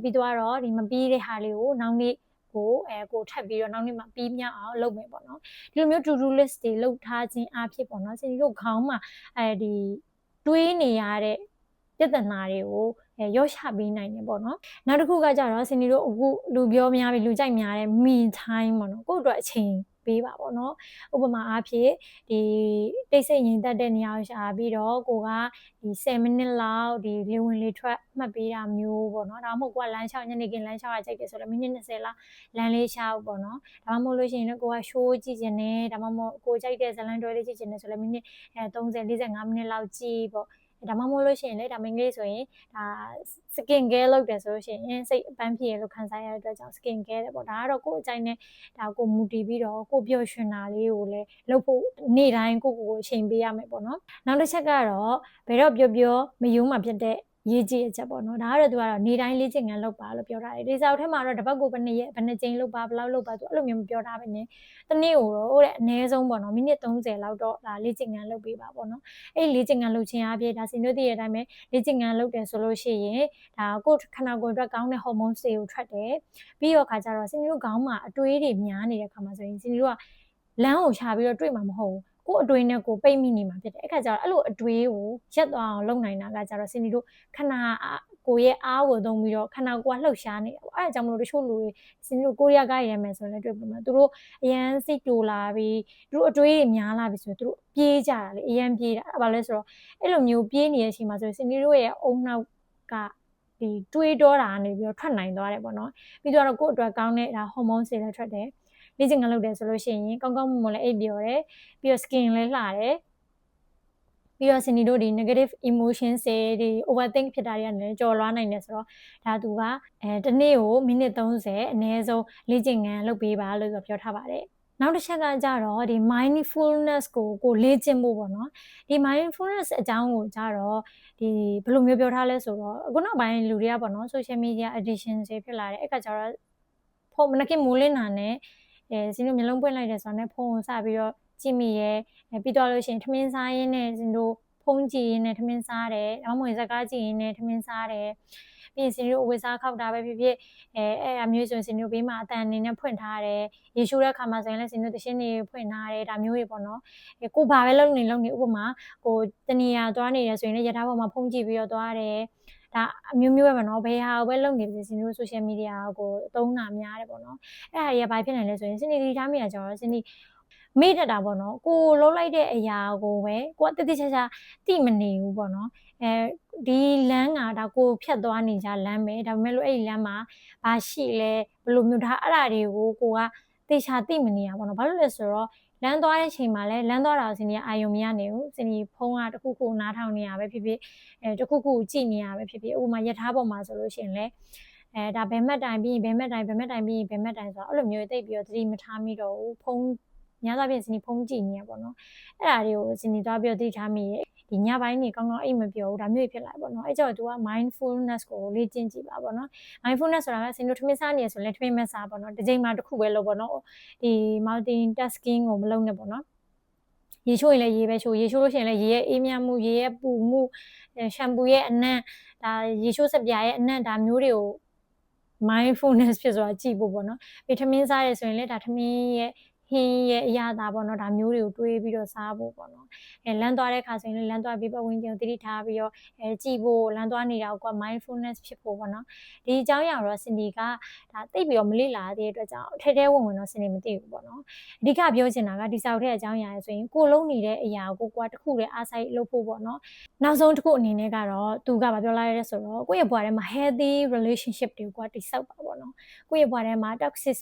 ပြီးသွားတော့ဒီမပြီးတဲ့ဟာလေးကိုနောက်နေ့ကိုထပ်ပြီးတော့နောက်နေ့မှပြီးမြောက်အောင်လုပ်မယ်ပေါ့နော်ဒီလိုမျိုး to do list တွေလုပ်ထားခြင်းအဖြစ်ပေါ့နော်စင်တို့ခေါင်းမှာဒီတွေးနေရတဲ့ပြဿနာတွေကိုရော့ချပေးနိုင်တယ်ပေါ့နော်နောက်တစ်ခုကကြတော့စင်ဒီတို့အခုလူပြောများပြီးလူကြိုက်များတဲ့ me time ပေါ့နော်ကိုယ့်အတွက်အချိန်ပေးပါပေါ့နော်ဥပမာအားဖြင့်ဒီတိတ်ဆိတ်ငြိမ်သက်တဲ့နေရာကိုရှာပြီးတော့ကိုကဒီ10မိနစ်လောက်ဒီလေဝင်လေထွက်မှတ်ပေးတာမျိုးပေါ့နော်ဒါမှမဟုတ်ကိုကလမ်းလျှောက်ညနေခင်းလမ်းလျှောက်ရကြိုက်တယ်ဆိုတော့မိနစ်20လောက်လမ်းလေးလျှောက်ပေါ့နော်ဒါမှမဟုတ်လို့ရှိရင်လည်းကိုက show ကြည့်ခြင်းနဲ့ဒါမှမဟုတ်ကိုကြိုက်တဲ့ဇာတ်လမ်းတွဲလေးကြည့်ခြင်းနဲ့ဆိုလည်းမိနစ်30 45မိနစ်လောက်ကြည့်ပေါ့ဒါမှမဟုတ်လို့ရှိရင်လေဒါမင်္ဂလိဆိုရင်ဒါ skin care လုပ်တယ်ဆိုလို့ရှိရင်စိတ်အပန်းဖြေရလို့ခံစားရတဲ့အတွက်ကြောင့် skin care တယ်ပေါ့ဒါကတော့ကိုယ်အကြိုက်နဲ့ဒါကိုမူတည်ပြီးတော့ကိုပျော်ရွှင်တာလေးကိုလည်းလုပ်ဖို့နေ့တိုင်းကိုအချိန်ပေးရမယ်ပေါ့နော်နောက်တစ်ချက်ကတော့ဘယ်တော့ပြောမယုံမှဖြစ်တဲ့ရေးကြည့်အချက်ပေါ့နော်ဒါကတော့သူကတော့နေတိုင်းလေ့ကျင့်ခန်းလုပ်ပါလို့ပြောထားတယ်ဒီစာအုပ်ထဲမှာတော့တစ်ပတ်ကိုဘယ်နှစ်ကြိမ်လုပ်ပါဘယ်လောက်လုပ်ပါသူအဲ့လိုမျိုးမပြောထားဘဲနဲ့တစ်နေ့ကိုတော့တဲ့အနည်းဆုံးပေါ့နော်မိနစ်30လောက်တော့ဒါလေ့ကျင့်ခန်းလုပ်ပေးပါပေါ့နော်အဲ့လေ့ကျင့်ခန်းလုပ်ခြင်းအပြင်ဒါစင်တို့သိတဲ့အတိုင်းပဲလေ့ကျင့်ခန်းလုပ်တယ်ဆိုလို့ရှိရင်ဒါကိုယ်ခန္ဓာကိုယ်အတွက်ကောင်းတဲ့ဟော်မုန်းတွေကိုထွက်တယ်ပြီးတော့ခါကျတော့စင်တို့ခေါင်းမှာအတွေးတွေများနေတဲ့ခါမှာဆိုရင်စင်တို့ကလမ်းကိုရှာပြီးတော့တွေ့မှာမဟုတ်ဘူးကိုအတွေးနဲ့ကိုပိတ်မိနေမှာဖြစ်တယ်အဲ့ခါကျတော့အဲ့လိုအတွေးကိုရက်သွားအောင်လုပ်နိုင်တာကကျတော့စင်ဒီတို့ခဏကိုရဲ့အားကိုသုံးပြီးတော့ခဏကိုကလှုပ်ရှားနေတာပေါ့အဲ့ဒါကြောင့်မလို့တချို့လူတွေစင်ဒီတို့ကိုရီးယားကရမယ်ဆိုရင်လည်းတွေ့ပြီမှာသူတို့အရန်စိတ်တူလာပြီးသူတို့အတွေးတွေများလာပြီဆိုရင်သူတို့ပြေးကြတာလေအရန်ပြေးတာအဲ့ဘာလဲဆိုတော့အဲ့လိုမျိုးပြေးနေတဲ့အချိန်မှာဆိုရင်စင်ဒီတို့ရဲ့အုံနောက်ကဒီတွေးတောတာကနေပြီးတော့ထွက်နိုင်သွားတယ်ပေါ့နော်ပြီးတော့ကိုယ့်အတွက်ကောင်းတဲ့ဒါဟော်မုန်းတွေလည်းထွက်တယ်လေ့ကျင့်ခန်းလုပ်တယ်ဆိုလို့ရှိရင်ကောင်းကောင်းမွန်မွန်လည်းအိပ်ပျော်တယ်ပြီးတော့ skin လည်းလှတယ်ပြီးတော့စင်ဒီတို့ဒီ negative emotions တွေဒီ overthink ဖြစ်တာတွေကနေကြော်လွှားနိုင်တယ်ဆိုတော့ဒါသူကတနေ့ကိုမိနစ်30အနည်းဆုံးလေ့ကျင့်ခန်းလုပ်ပေးပါလို့ပြောထားပါတယ်နောက်တစ်ချက်ကကြတော့ဒီ mindfulness ကိုလေ့ကျင့်ဖို့ပေါ့နော်ဒီ mindfulness အကြောင်းကိုကြတော့ဒီဘယ်လိုမျိုးပြောထားလဲဆိုတော့အခုနောက်ပိုင်းလူတွေကပေါ့နော် social media addiction တွေဖြစ်လာတယ်အဲ့ကကြတော့ဖုန်းမနက်ခင်းမိုးလင်းတာနဲ့စင်တို့မျိုးလုံးပွင့်လိုက်တယ်ဆိုတော့ねဖုန်းကိုစပြီးတော့ကြည့်မိရဲပြီးတော့လို့ရှိရင်ထမင်းစားရင်းနဲ့စင်တို့ဖုန်းကြည့်ရင်းနဲ့ထမင်းစားတယ်ဒါမှမဟုတ်ဇကားကြည့်ရင်းနဲ့ထမင်းစားတယ်ပြီးရင်စင်တို့အဝတ်စားခောက်တာပဲဖြစ်ဖြစ်အဲ့အမျိုးဆိုရင်စင်တို့ဘေးမှာအတန်အနေနဲ့ဖွင့်ထားတယ်ရေရှိုးတဲ့ခါမှာဆိုရင်လည်းစင်တို့တရှင်းတွေဖွင့်ထားတယ်ဒါမျိုးတွေပေါ့နော်ကိုဘာပဲလုပ်နေဥပမာကိုတနေရာသွားနေရဆိုရင်လည်းရထားပေါ်မှာဖုန်းကြည့်ပြီးတော့သွားတယ်ဒါအမျိုးမျိုးပဲပေါ့နော်ဘယ်ဟာကိုပဲလုပ်နေပြီစင်တို့ social media ကိုသုံးတာများတယ်ပေါ့နော်အဲ့ဟာကြီးကဘာဖြစ်နိုင်လဲဆိုရင်စင်ဒီထားမိတာကြောင့်စင်ဒီမေ့တတ်တာပေါ့နော်ကိုလှုပ်လိုက်တဲ့အရာကိုပဲကိုကတိတိကျကျသိမနေဘူးပေါ့နော်ဒီလမ်းကဒါကိုဖြတ်သွားနေကြလမ်းပဲဒါပေမဲ့လို့အဲ့ဒီလမ်းမှာဘာရှိလဲဘယ်လိုမျိုးဒါအဲ့ဒါတွေကိုကိုကတေချာသိမနေရပေါ့နော်ဘာလို့လဲဆိုတော့လမ်းသွားတဲ့ချိန်မှာလဲလမ်းသွားတာစင်ဒီအာယုံမရနေဘူးစင်ဒီဖုန်းကတခုခုနားထောင်နေရပဲဖြစ်ဖြစ်တခုခုကြည့်နေရပဲဖြစ်ဖြစ်ဥပမာရထားပေါ်မှာဆိုလို့ရှိရင်လဲဒါဘယ်မှတ်တိုင်ပြီးရင်ဘယ်မှတ်တိုင်ပြီးရင်ဘယ်မှတ်တိုင်ဆိုတော့အဲ့လိုမျိုးတိတ်ပြီးတော့သတိမထားမိတော့ဘူးဖုန်းများသောအားဖြင့်စင်ဒီဖုန်းကြည့်နေရပေါ့နော်အဲ့ဒါတွေကိုစင်ဒီသွားပြီးတော့သိထားမိရဲ့ဒီညပိုင်းနေကောင်းကောင်းအိတ်မပြောဘူးဒါမျိုးဖြစ်လာပေါ့နော်အဲ့ကြောင့် तू က mindfulness ကိုလေ့ကျင့်ကြည့်ပါပေါ့နော် mindfulness ဆိုတာကစင်တို့ထမင်းစားနေရဆိုရင်ထမင်းမစားပေါ့နော်တစ်ချိန်မှာတစ်ခုပဲလုပ်ပေါ့နော်ဒီ multitasking ကိုမလုပ်နဲ့ပေါ့နော်ရေချိုးရင်လည်းရေပဲချိုးရေချိုးလို့ရှိရင်လည်းရေရဲ့အေးမြမှုရေရဲ့ပူမှုရှမ်ပူရဲ့အနံ့ဒါရေချိုးစပြာရဲ့အနံ့ဒါမျိုးတွေကို mindfulness ဖြစ်ဆိုတာကြည့်ဖို့ပေါ့နော်ပြီးထမင်းစားရဆိုရင်လည်းဒါထမင်းရဲ့ဟ င်းရဲ့အရာသာပေါ့နော်ဒါမျိုးတွေကိုတွေးပြီးတော့စားဖို့ပေါ့နော်လမ်းသွားတဲ့ခါဆိုရင်လမ်းသွားပြီးပတ်ဝန်းကျင်ကိုသတိထားပြီးတော့ကြည့်ဖို့လမ်းသွားနေတာကို mindfulness ဖြစ်ဖို့ပေါ့နော်ဒီအကြောင်းအရာတော့စင်ဒီကဒါသိပြီးတော့မလေ့လာသေးတဲ့အတွက်ကြောင့်ထဲထဲဝင်တော့စင်ဒီမသိဘူးပေါ့နော်အဓိကပြောချင်တာကဒီစာအုပ်ထဲအကြောင်းအရာရယ်ဆိုရင်ကိုလုံးနေတဲ့အရာကိုကိုကတခုတည်းအားစိုက်လုပ်ဖို့ပေါ့နော်နောက်ဆုံးတစ်ခုအနေနဲ့ကတော့သူကပြောလိုက်ရဲဆိုတော့ကိုယ့်ရဲ့ဘဝထဲမှာ healthy relationship တွေကိုတိစောက်ပါပေါ့နော်ကိုယ့်ရဲ့ဘဝထဲမှာ toxic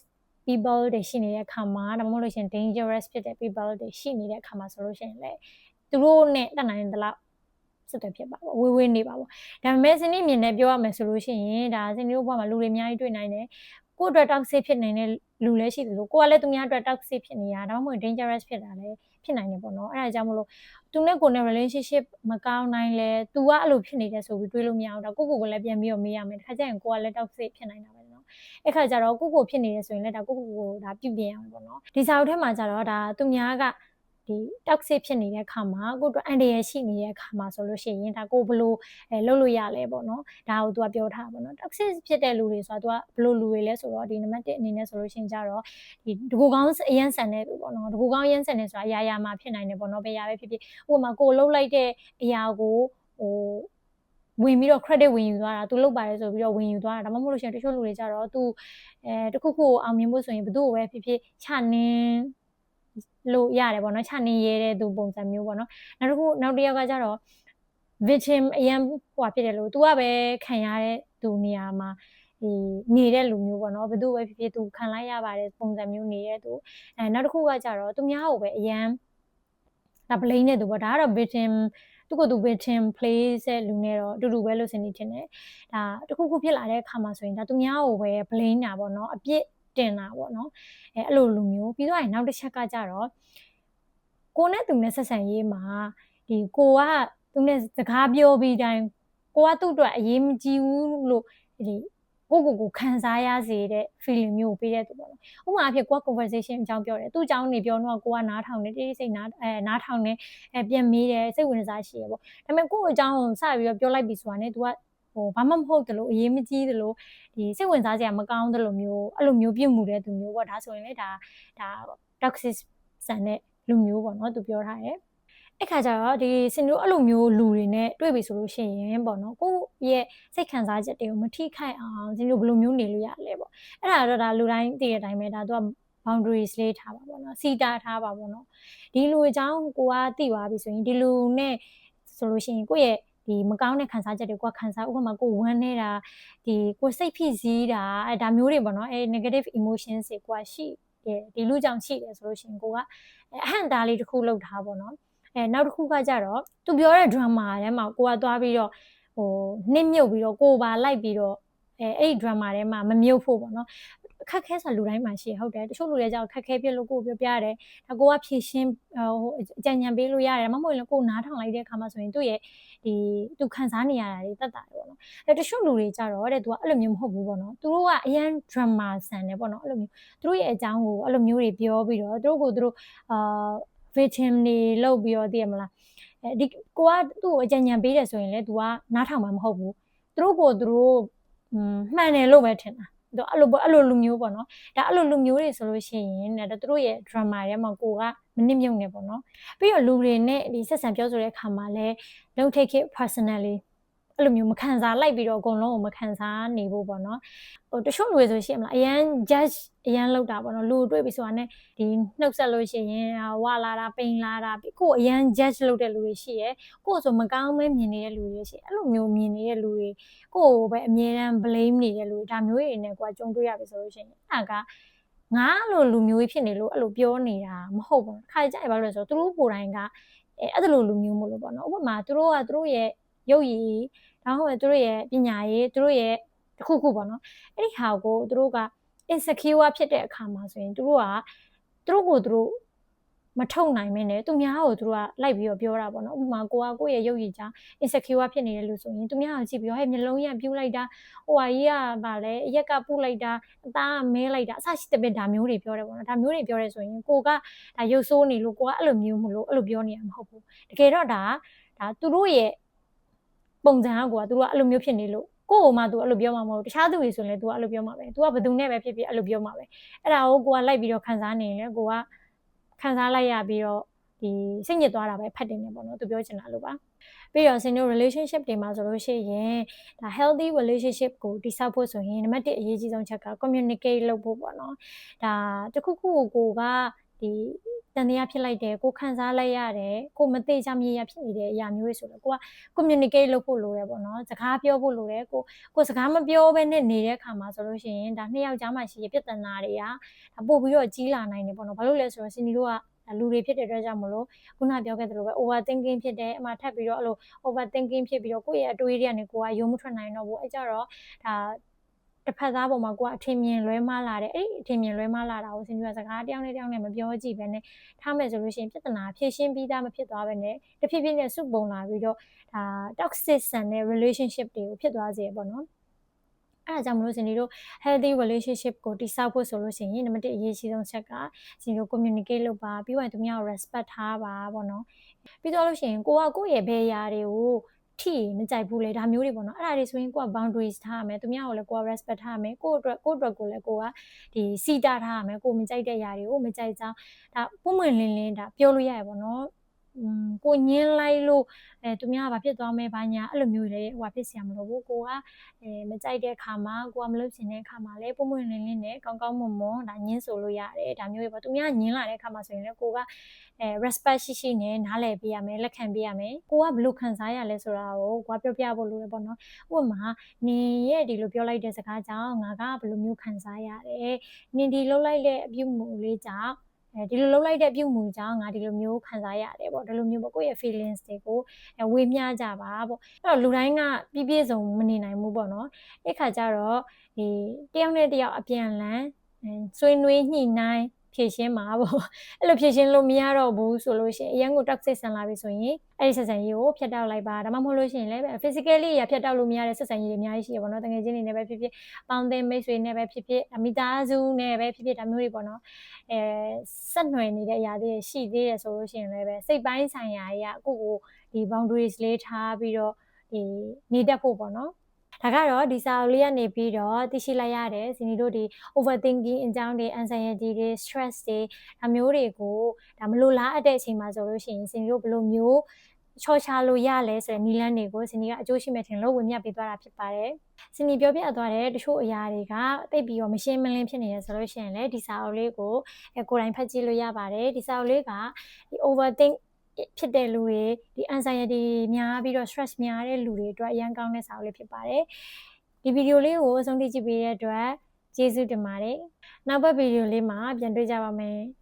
people တွေရှိနေတဲ့အခါမှာဒါမှမဟုတ်လို့ရှင် dangerous ဖြစ်တဲ့ people တွေရှိနေတဲ့အခါမှာဆိုလို့ရှိရင်လေသူတို့နဲ့တတ်နိုင်တဲ့လောက်စစ်တယ်ဖြစ်ပါပေါ့ဝေးနေပါပေါ့ဒါပေမဲ့စနေမြင်နဲ့ပြောရမယ်ဆိုလို့ရှိရင်ဒါစနေတို့ဘဝမှာလူတွေအများကြီးတွေ့နိုင်တယ်ကိုယ့်အတွက် toxic ဖြစ်နေတဲ့လူလည်းရှိတယ်လို့ကိုကလည်းသူများအတွက် toxic ဖြစ်နေတာဒါမှမဟုတ် dangerous ဖြစ်တာလည်းဖြစ်နိုင်တယ်ပေါ့နော်အဲ့ဒါကြောင့်မလို့သူနဲ့ကိုယ်နဲ့ relationship မကောင်းနိုင်လဲသူကအဲ့လိုဖြစ်နေတယ်ဆိုပြီးတွေးလို့မရအောင်ဒါကိုကိုလည်းပြန်ပြီးတော့မေးရမယ်တစ်ခါကျရင်ကိုကလည်း toxic ဖြစ်နိုင်တာပဲနော်အဲ့ခါကျတော့ကိုဖြစ်နေတယ်ဆိုရင်လည်းဒါကိုဒါပြုပြင်ရအောင်ပေါ့နော်ဒီစာအုပ်ထဲမှာကျတော့ဒါသူများကဒီ toxic ဖြစ်နေတဲ့အခါမှာကိုတို့အန်ဒီရရှိနေတဲ့အခါမှာဆိုလို့ရှိရင်ဒါကိုဘလို့လုပ်လို့ရလဲပေါ့နော်ဒါကိုသူကပြောထားပါတော့ toxic ဖြစ်တဲ့လူတွေဆိုတာသူကဘလို့လူတွေလဲဆိုတော့ဒီနံပါတ်1အနေနဲ့ဆိုလို့ရှိရင်ကြတော့ဒီတကူကောင်းအရန်ဆန်တဲ့သူပေါ့နော်တကူကောင်းအရန်ဆန်နေဆိုတာအရာမှာဖြစ်နိုင်တယ်ပေါ့နော်ဘယ်ရာပဲဖြစ်ဖြစ်ဥပမာကိုလှုပ်လိုက်တဲ့အရာကိုဝင်ပြီးတော့ credit ဝင်ယူသွားတာသူလုပ်ပါတယ်ဆိုပြီးတော့ဝင်ယူသွားတာဒါမှမဟုတ်လို့ရှိရင်တချို့လူတွေကြတော့သူတခုခုအောင်မြင်ဖို့ဆိုရင်ဘယ်သူ့ကိုပဲဖြစ်ဖြစ်ချနင်းလို့ရတယ်ပေါ့နော်ချနင်းရဲတဲ့သူပုံစံမျိုးပေါ့နော်နောက်တစ်ယောက်ကကြတော့ victim အရင်ဖြစ်တယ်လို့ तू ကပဲခံရတဲ့သူနေရာမှာနေတဲ့လူမျိုးပေါ့နော်ဘယ်သူပဲဖြစ်ဖြစ်သူခံလိုက်ရပါတယ်ပုံစံမျိုးနေတဲ့သူနောက်တစ်ခုကကြတော့သူများကိုပဲအရင်ဒါ blame နေသူပေါ့ဒါကတော့ victim သူကသူ victim place တဲ့လူနဲ့တော့အတူတူပဲလို့စနေချင်တယ်ဒါတစ်ခုခုဖြစ်လာတဲ့အခါမှာဆိုရင်ဒါသူများကိုပဲ blame တာပေါ့နော်အပြစ်တင်တာပေါ့နော်အဲ့လိုလူမျိုးပြီးတော့နောက်တစ်ချက်ကကြတော့ကိုနဲ့သူနဲ့ဆက်ဆံရေးမှာဒီကိုကသူနဲ့စကားပြောပြီးတိုင်းကိုကသူ့အတွက်အရေးမကြီးဘူးလို့ဒီကိုခံစားရစေတဲ့ feeling မျိုးကိုပေးတဲ့သူပေါ့နော်ဥပမာအဖြစ်ကိုက conversation အကြောင်းပြောတယ်သူ့အကြောင်းနေပြောတော့ကိုကနားထောင်တယ်တိတိစိတ်နားထောင်တယ်ပြန်မေးတယ်စိတ်ဝင်စားရှိရပေါ့ဒါပေမဲ့ကို့အကြောင်းကိုစပြီးတော့ပြောလိုက်ပြီဆိုတာနဲ့ तू ကဘာမှမဟုတ်တယ်လို့အရေးမကြီးတယ်လို့ဒီစိတ်ဝင်စားစရာမကောင်းတယ်လို့မျိုးအဲ့လိုမျိုးပြုမှုတဲ့သူမျိုးပေါ့ဒါဆိုရင်လေဒါ toxic ဆန်တဲ့လူမျိုးပေါ့နော် तू ပြောထားတယ်အဲ့ခါကျတော့ဒီစင်တို့အဲ့လိုမျိုးလူတွေနဲ့တွေ့ပြီဆိုလို့ရှိရင်ပေါ့နော်ကိုယ့်ရဲ့စိတ်ခံစားချက်တွေကိုမထိခိုက်အောင်စင်တို့ဘယ်လိုမျိုးနေလို့ရလဲပေါ့အဲ့ဒါတော့ဒါလူတိုင်းသိတဲ့အတိုင်းပဲဒါသူက boundaries လေးထားပါပေါ့နော်စီတာထားပါပေါ့နော်ဒီလူအကြောင်းကိုကသိသွားပြီဆိုရင်ဒီလူနဲ့ဆိုလို့ရှိရင်ကိုယ့်ရဲ့ဒီမကောင်းတဲ့ခံစားချက်တွေကိုခံစားဥပမာကိုဝမ်းနေတာဒီကိုစိတ်ဖိစီးတာဒါမျိုးတွေပေါ့နော်negative emotions တွေကိုရှိတယ်ဒီလူကြောင့်ရှိတယ်ဆိုလို့ရှိရင်ကိုကအဟန့်တားလေးတစ်ခုလောက်ထားပေါ့နော်နောက်တစ်ခုကကြတော့သူပြောတဲ့ drama ထဲမှာကိုကသွားပြီးတော့နှိမ့်မြုပ်ပြီးတော့ကိုပါလိုက်ပြီးတော့အဲ့ drama ထဲမှာမမြုပ်ဖို့ပေါ့နော်ခက်ခဲဆိုလူတိုင်းမှာရှိဟုတ်တယ်တချို့လူတွေကြောင့်ခက်ခဲပြလို့ကိုပြောပြရတယ်ဒါကိုကဖြည့်ရှင်းအကြံဉာဏ်ပေးလို့ရတယ်မဟုတ်ရင်ကိုနားထောင်လိုက်တဲ့အခါမှာဆိုရင်သူ့ရဲ့ဒီသူခံစားနေရတာတွေတက်တာတယ်ပေါ့နော်တချို့လူတွေကြတော့တဲ့သူကအဲ့လိုမျိုးမဟုတ်ဘူးပေါ့နော်သူတို့ကအရန် drama ဆန်တယ်ပေါ့နော်အဲ့လိုမျိုးသူတို့ရဲ့အကြောင်းကိုအဲ့လိုမျိုးတွေပြောပြီးတော့သူတို့victim တွေလောက်ပြီးတော့သိရမလားဒီကိုကသူ့ကိုအကြံဉာဏ်ပေးတယ်ဆိုရင်လေ तू ကနားထောင်မှာမဟုတ်ဘူးသူတို့မှန်တယ်လို့ပဲထင်တာသူအဲ့လိုလူမျိုးပေါ့နော်ဒါအဲ့လိုလူမျိုးတွေဆိုလို့ရှိရင်သူတို့ရဲ့ drama ထဲမှာကိုကမနစ်မြုပ်နေပေါ့နော်ပြီးတော့လူတွေနဲ့ဒီဆက်ဆံပြောဆိုတဲ့အခါမှာလဲ don't take it personally အဲ့လိုမျိုးမခံစားလိုက်ပြီးတော့အကုန်လုံးကိုမခံစားနေဖို့ပေါ့နော်တချို့လူတွေဆိုရှင်မလားအရန် judge အရန်လောက်တာပေါ့နော်လူတွေ့ပြီဆိုတာနဲ့ဒီနှုတ်ဆက်လို့ရှိရင်ဝါလာတာပိန်လာတာကိုအရန် judge လုပ်တဲ့လူတွေရှိရယ်ကိုဆိုမကောင်းမဲမြင်နေတဲ့လူတွေရှိအဲ့လိုမျိုးမြင်နေတဲ့လူတွေကိုပဲအမြဲတမ်း blame နေတဲ့လူဒါမျိုးတွေနဲ့ကိုကကြုံတွေ့ရပြီဆိုလို့ရှိရင်အဲ့ဒါကငါလိုလူမျိုးဖြစ်နေလို့အဲ့လိုပြောနေတာမဟုတ်ဘူးခါကြိုက်ဘာလို့လဲဆိုတော့သူတို့ကိုယ်တိုင်ကအဲ့လိုလူမျိုးမလို့ပေါ့နော်ဥပမာသူတို့ရဲ့ရုပ်ရည်ဒါမှမဟုတ်သူတို့ရဲ့ပညာရေးသူတို့ရဲ့တစ်ခုခုပေါ့နော်အဲ့ဒီဟာကိုသူတို့က insecure ဖြစ်တဲ့အခါမှာဆိုရင်သူတို့ကိုသူတို့မထုတ်နိုင်မင်းနဲ့သူများကိုသူတို့ကလိုက်ပြီးတော့ပြောတာပေါ့နော်ဥပမာကိုယ့်ရဲ့ရုပ်ရည်ကြောင့် insecure ဖြစ်နေတဲ့လူဆိုရင်သူများကိုကြည့်ပြီးတော့ဟဲ့မျက်လုံးရံပြူးလိုက်တာဟိုဟာကြီးကဗာလဲအရက်ကပုတ်လိုက်တာအသားကမဲလိုက်တာအစရှိတဲ့ဒါမျိုးတွေပြောတယ်ပေါ့နော်ဒါမျိုးတွေပြောရဲဆိုရင်ကိုကဒါရုပ်ဆိုးနေလို့ကိုကအဲ့လိုမျိုးမလို့အဲ့လိုပြောနေရမှာမဟုတ်ဘူးတကယ်တော့ဒါသူတို့ရဲ့ပုံစံကသူတို့ကအဲ့လိုမျိုးဖြစ်နေလို့ကို့မှ तू အဲ့လိုပြောမှာမဟုတ်တခြားသူတွေဆိုရင်လည်း तू အဲ့လိုပြောမှာပဲ तू ကဘယ်သူနဲ့ပဲဖြစ်ဖြစ်အဲ့လိုပြောမှာပဲအဲ့ဒါကိုကိုကလိုက်ပြီးတော့ခံစားနေရင်လည်းကိုက ခံစားလိုက်ရပြီးတော့ဒီစိတ်ညစ်သွားတာပဲဖတ်တင်နေပေါ့နော်သူပြောချင်တာလို့ပါပြီးတော့စင်တို့ relationship တွေမှာဆိုလို့ရှိရင်ဒါ healthy relationship ကိုတည်ဆောက်ဖို့ဆိုရင်နံပါတ်1အရေးကြီးဆုံးချက်က communicate လုပ်ဖို့ပေါ့နော်ဒါတခုခုကိုကဒီတန်တရားဖြစ်လိုက်တယ်ကိုခံစားလိုက်ရတယ်ကိုမသိချမြေရဖြစ်နေတဲ့အရာမျိုးတွေဆိုတော့ကိုက communicate လုပ်ဖို့လိုတယ်ပေါ့နော်စကားပြောဖို့လိုတယ်ကိုစကားမပြောဘဲနဲ့နေတဲ့အခါမှာဆိုလို့ရှိရင်ဒါနှစ်ယောက်ကြားမှာရှိတဲ့ပြဿနာတွေကဒါပို့ပြီးတော့ကြီးလာနိုင်တယ်ပေါ့နော်ဘာလို့လဲဆိုတော့စင်ဒီတို့ကလူတွေဖြစ်တဲ့အတွက်ကြောင့်မလို့ခုနပြောခဲ့သလိုပဲ overthinking ဖြစ်တယ်အမှထပ်ပြီးတော့အဲ့လို overthinking ဖြစ်ပြီးတော့ကိုယ့်ရဲ့အတွေးတွေကနေကိုကယုံမထွက်နိုင်တော့ဘူးအဲ့ကြတော့ဒါတစ်ဖက်သားပေါ်မှာကိုကအထင်မြင်လွဲမှားလာတယ်အဲ့အထင်မြင်လွဲမှားလာတာကိုစင်ပြီးတော့စကားတယောက်နဲ့တယောက်နဲ့မပြောကြည့်ပဲနဲ့ထားမယ်ဆိုလို့ရှိရင်ပြဿနာဖြေရှင်းပြီးသားမဖြစ်သွားပဲနဲ့တဖြည်းဖြည်းနဲ့စုပုံလာပြီးတော့ဒါ toxic ဆန်တဲ့ relationship တွေကိုဖြစ်သွားစေပေါ့နော်အဲ့ဒါကြောင့်မလို့စင်တို့ healthy relationship ကိုတည်ဆောက်ဖို့ဆိုလို့ရှိရင်နံပါတ်1အရေးကြီးဆုံးချက်ကစင်တို့ communicate လုပ်ပါပြီးရင်သူများကို respect ထားပါပေါ့နော်ပြီးတော့လို့ရှိရင်ကိုကကိုယ့်ရဲ့ဘယ်ရာတွေကိုထိမကြိုက်ဘူးလေဒါမျိုးတွေပေါ့နော်အဲ့ဒါတွေဆိုရင်ကိုက boundaries ထားရမယ်သူများကိုလည်းကိုက respect ထားရမယ်ကိုအတွက်ကိုလည်းကိုကဒီစီတာထားရမယ်ကိုမကြိုက်တဲ့ຢာတွေကိုမကြိုက်ကြောင်းဒါပုံမှန်လင်းလင်းဒါပြောလို့ရရပေါ့နော်ကိုညင်းလိုက်လို့သူများကဘာဖြစ်သွားမဲဘာညာအဲ့လိုမျိုးတွေဟိုဖြစ်စရာမလိုဘူးကိုကမကြိုက်တဲ့ခါမှာကိုကမလုပ်ချင်တဲ့ခါမှာလည်းပုံမှန်လင်းလင်းနဲ့ကောင်းကောင်းမွန်မွန်ဒါညင်းဆိုလို့ရတယ်ဒါမျိုးတွေပေါ့သူများညင်းလာတဲ့ခါမှာဆိုရင်လည်းကိုကrespect ရှိနဲ့နားလည်ပေးရမယ်လက်ခံပေးရမယ်ကိုကဘယ်လိုခံစားရလဲဆိုတာကိုကိုကပြောပြဖို့လိုတယ်ပေါ့နော်ဥပမာနင်ရဲ့ဒီလိုပြောလိုက်တဲ့စကားကြောင့်ငါကဘယ်လိုမျိုးခံစားရတယ်နင်ဒီလုပ်လိုက်တဲ့အပြုမှုလေးကြောင့်ဒီလိုလုပ်လိုက်တဲ့ပြုမှုကြောင့်ငါဒီလိုမျိုးခံစားရတယ်ပေါ့ဒီလိုမျိုးပေါ့ကိုယ့်ရဲ့ feelings တွေကိုဝေမျှကြပါပေါ့အဲ့တော့လူတိုင်းကပြည့်စုံမနေနိုင်ဘူးပေါ့နော်အဲ့ခါကျတော့ဒီတယောက်နဲ့တယောက်အပြန်လန်ဆွေးနွေးညှိနှိုင်းဖြည့်ရှင်းမှာပေါ့အဲ့လိုဖြည့်ရှင်းလို့မရတော့ဘူးဆိုလို့ရှိရင်အရင်ကို toxic ဆန်လာပြီဆိုရင်အဲ့ဒီဆက်ဆံရေးကိုဖျက်တောက်လိုက်ပါဒါမှမဟုတ်လို့ရှိရင်လည်း physically ရဖျက်တောက်လို့မရတဲ့ဆက်ဆံရေးတွေအများကြီးရှိရပါတော့တကယ်ချင်းနေနဲ့ပဲဖြစ်ဖြစ်ပေါင်းတဲ့မိတ်ဆွေနဲ့ပဲဖြစ်ဖြစ်မိသားစုနဲ့ပဲဖြစ်ဖြစ်ဒါမျိုးတွေပေါ့နော်ဆက်နွယ်နေတဲ့အရာတွေရှိသေးတယ်ဆိုလို့ရှိရင်လည်းပဲစိတ်ပိုင်းဆိုင်ရာကြီးကကိုဒီ boundaries လေးထားပြီးတော့ဒီနေတတ်ဖို့ပေါ့နော်ဒါကတော့ဒီစာအုပ်လေးကနေပြီးတော့သိရှိလိုက်ရတယ်ဇနီးတို့ဒီ overthinking အကြောင်းတွေ anxiety တွေ stress တွေဒါမျိုးတွေကိုဒါမလိုလားအပ်တဲ့အချိန်မှာဆိုလို့ရှိရင်ဇနီးတို့ဘယ်လိုမျိုးချော်ချလို့ရလဲဆိုတဲ့နည်းလမ်းတွေကိုဇနီးကအကျိုးရှိမဲ့ထင်လို့ဝင်မြပေးသွားတာဖြစ်ပါတယ်။ဇနီးပြောပြသွားတဲ့တချို့အရာတွေကတိတ်ပြီးတော့မရှင်းမလင်းဖြစ်နေရဆိုလို့ရှိရင်လည်းဒီစာအုပ်လေးကိုကိုယ်တိုင်ဖတ်ကြည့်လို့ရပါတယ်။ဒီစာအုပ်လေးကဒီ overthink ဖြစ်တဲ့လူတွေဒီ anxiety များပြီးတော့ stress များတဲ့လူတွေအတွက်အရန်ကောင်းတဲ့စာအုပ်လေးဖြစ်ပါတယ်။ဒီဗီဒီယိုလေးကိုအဆုံးထိကြည့်ပေးတဲ့အတွက်ကျေးဇူးတင်ပါတယ်။နောက်ပတ်ဗီဒီယိုလေးမှာပြန်တွေ့ကြပါမယ်။